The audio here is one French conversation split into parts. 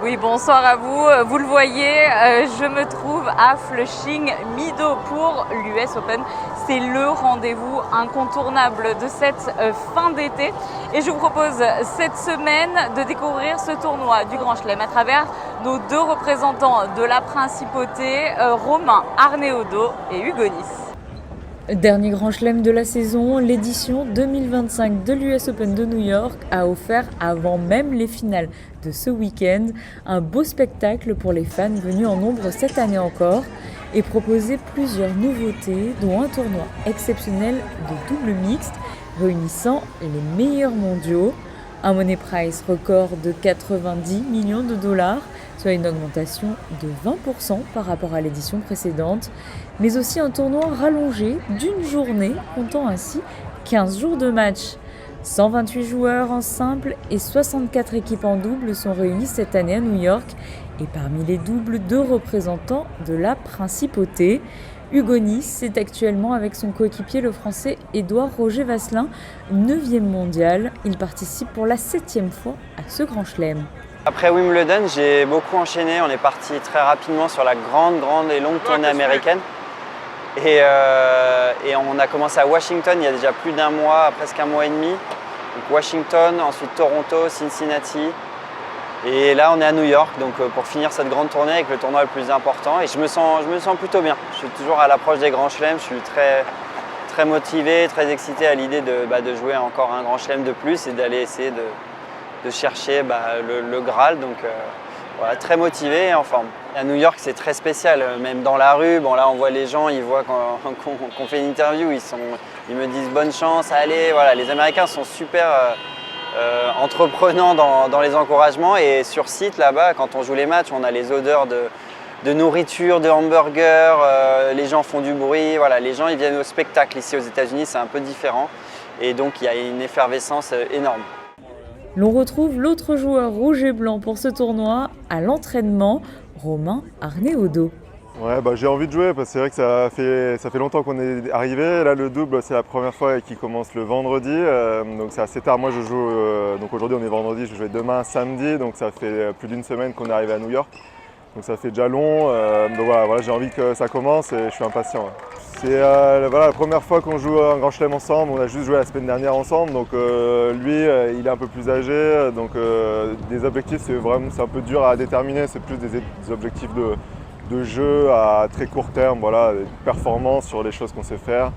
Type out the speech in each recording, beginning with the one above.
Oui, bonsoir à vous. Vous le voyez, je me trouve à Flushing Meadows pour l'US Open. C'est le rendez-vous incontournable de cette fin d'été. Et je vous propose cette semaine de découvrir ce tournoi du Grand Chelem à travers nos deux représentants de la principauté, Romain Arneaudo et Hugo Nice. Dernier Grand Chelem de la saison, l'édition 2025 de l'US Open de New York a offert, avant même les finales de ce week-end, un beau spectacle pour les fans venus en nombre cette année encore et proposé plusieurs nouveautés, dont un tournoi exceptionnel de double mixte réunissant les meilleurs mondiaux, un money prize record de 90 millions de dollars, soit une augmentation de 20% par rapport à l'édition précédente, mais aussi un tournoi rallongé d'une journée, comptant ainsi 15 jours de match. 128 joueurs en simple et 64 équipes en double sont réunies cette année à New York, et parmi les doubles, 2 représentants de la principauté. Hugo Nice est actuellement avec son coéquipier le français Édouard Roger Vasselin, 9e mondial. Il participe pour la 7e fois à ce Grand Chelem. Après Wimbledon, j'ai beaucoup enchaîné. On est parti très rapidement sur la grande et longue tournée américaine. Et on a commencé à Washington il y a déjà plus d'un mois, presque un mois et demi. Donc Washington, ensuite Toronto, Cincinnati. Et là, on est à New York donc pour finir cette grande tournée avec le tournoi le plus important. Et je me sens plutôt bien. Je suis toujours à l'approche des grands chelems. Je suis très motivé, très excité à l'idée de jouer encore un grand chelem de plus et d'aller essayer de chercher le Graal. Donc voilà, très motivé et en forme. À New York, c'est très spécial, même dans la rue. Bon, là, on voit les gens, ils voient qu'on fait une interview, ils me disent bonne chance, allez. Voilà, les Américains sont super entreprenants dans les encouragements. Et sur site, là-bas, quand on joue les matchs, on a les odeurs de nourriture, de hamburgers, les gens font du bruit. Voilà, les gens, ils viennent au spectacle. Ici, aux États-Unis, c'est un peu différent. Et donc, il y a une effervescence énorme. L'on retrouve l'autre joueur rouge et blanc pour ce tournoi à l'entraînement, Romain Arneaudo. Ouais, j'ai envie de jouer parce que c'est vrai que ça fait longtemps qu'on est arrivé. Là, le double, c'est la première fois qu'il commence le vendredi, donc c'est assez tard. Moi, je joue, donc aujourd'hui on est vendredi, je joue demain samedi, donc ça fait plus d'une semaine qu'on est arrivé à New York. Donc ça fait déjà long, donc voilà, j'ai envie que ça commence et je suis impatient. Ouais. C'est la première fois qu'on joue un grand chelem ensemble, on a juste joué la semaine dernière ensemble, donc lui il est un peu plus âgé, donc des objectifs c'est un peu dur à déterminer, c'est plus des objectifs de jeu à très court terme, voilà, de performance sur les choses qu'on sait faire.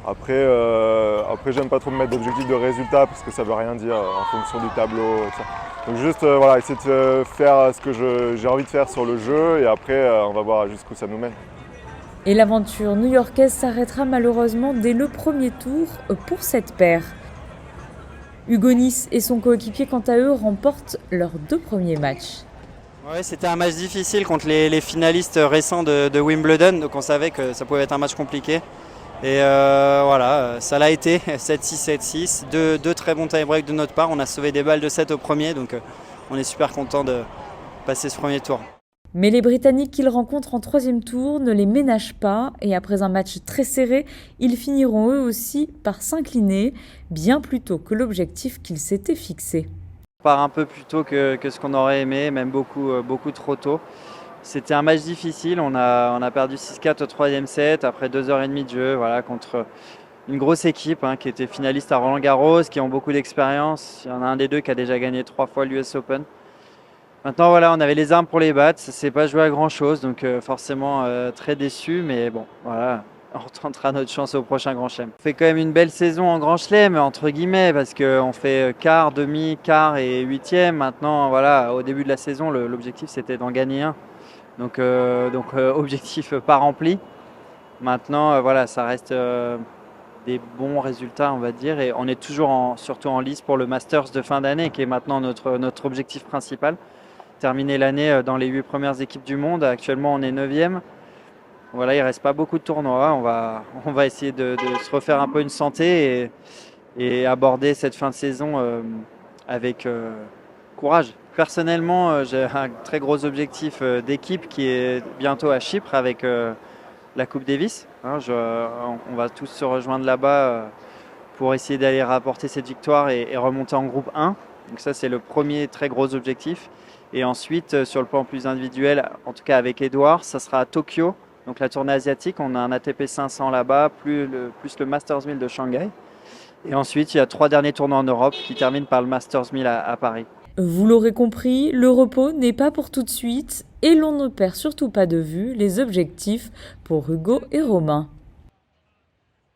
Après j'aime pas trop me mettre d'objectifs de résultats parce que ça veut rien dire en fonction du tableau, etc. Donc juste essayer de faire ce que j'ai envie de faire sur le jeu et après on va voir jusqu'où ça nous mène. Et l'aventure new-yorkaise s'arrêtera malheureusement dès le premier tour pour cette paire. Hugo Nice et son coéquipier, quant à eux, remportent leurs 2 premiers matchs. Ouais, c'était un match difficile contre les finalistes récents de Wimbledon, donc on savait que ça pouvait être un match compliqué. Et voilà, ça l'a été, 7-6, 7-6, deux très bons tie-breaks de notre part. On a sauvé des balles de 7 au premier, donc on est super content de passer ce premier tour. Mais les Britanniques qu'ils rencontrent en 3e tour ne les ménagent pas et après un match très serré, ils finiront eux aussi par s'incliner, bien plus tôt que l'objectif qu'ils s'étaient fixé. On part un peu plus tôt que ce qu'on aurait aimé, même beaucoup trop tôt. C'était un match difficile, on a perdu 6-4 au 3e set après 2h30 de jeu, voilà, contre une grosse équipe qui était finaliste à Roland-Garros, qui ont beaucoup d'expérience. Il y en a un des deux qui a déjà gagné 3 fois l'US Open. Maintenant voilà, on avait les armes pour les battre, ça s'est pas joué à grand chose, donc forcément très déçu, mais bon voilà, on retentera notre chance au prochain Grand Chelem. On fait quand même une belle saison en Grand Chelem, entre guillemets, parce qu'on fait quart, demi, quart et 8e. Maintenant voilà, au début de la saison, l'objectif c'était d'en gagner un. Donc objectif pas rempli. Maintenant voilà, ça reste des bons résultats on va dire, et on est toujours surtout en lice pour le Masters de fin d'année qui est maintenant notre objectif principal. Terminer l'année dans les 8 premières équipes du monde. Actuellement on est 9e. Voilà, il reste pas beaucoup de tournois. On va essayer de se refaire un peu une santé et aborder cette fin de saison avec courage. Personnellement, j'ai un très gros objectif d'équipe qui est bientôt à Chypre avec la Coupe Davis. On va tous se rejoindre là-bas pour essayer d'aller rapporter cette victoire et remonter en groupe 1. Donc ça, c'est le premier très gros objectif. Et ensuite, sur le plan plus individuel, en tout cas avec Edouard, ça sera à Tokyo, donc la tournée asiatique. On a un ATP 500 là-bas, plus le Masters 1000 de Shanghai. Et ensuite, il y a 3 derniers tournois en Europe qui terminent par le Masters 1000 à Paris. Vous l'aurez compris, le repos n'est pas pour tout de suite et l'on ne perd surtout pas de vue les objectifs pour Hugo et Romain.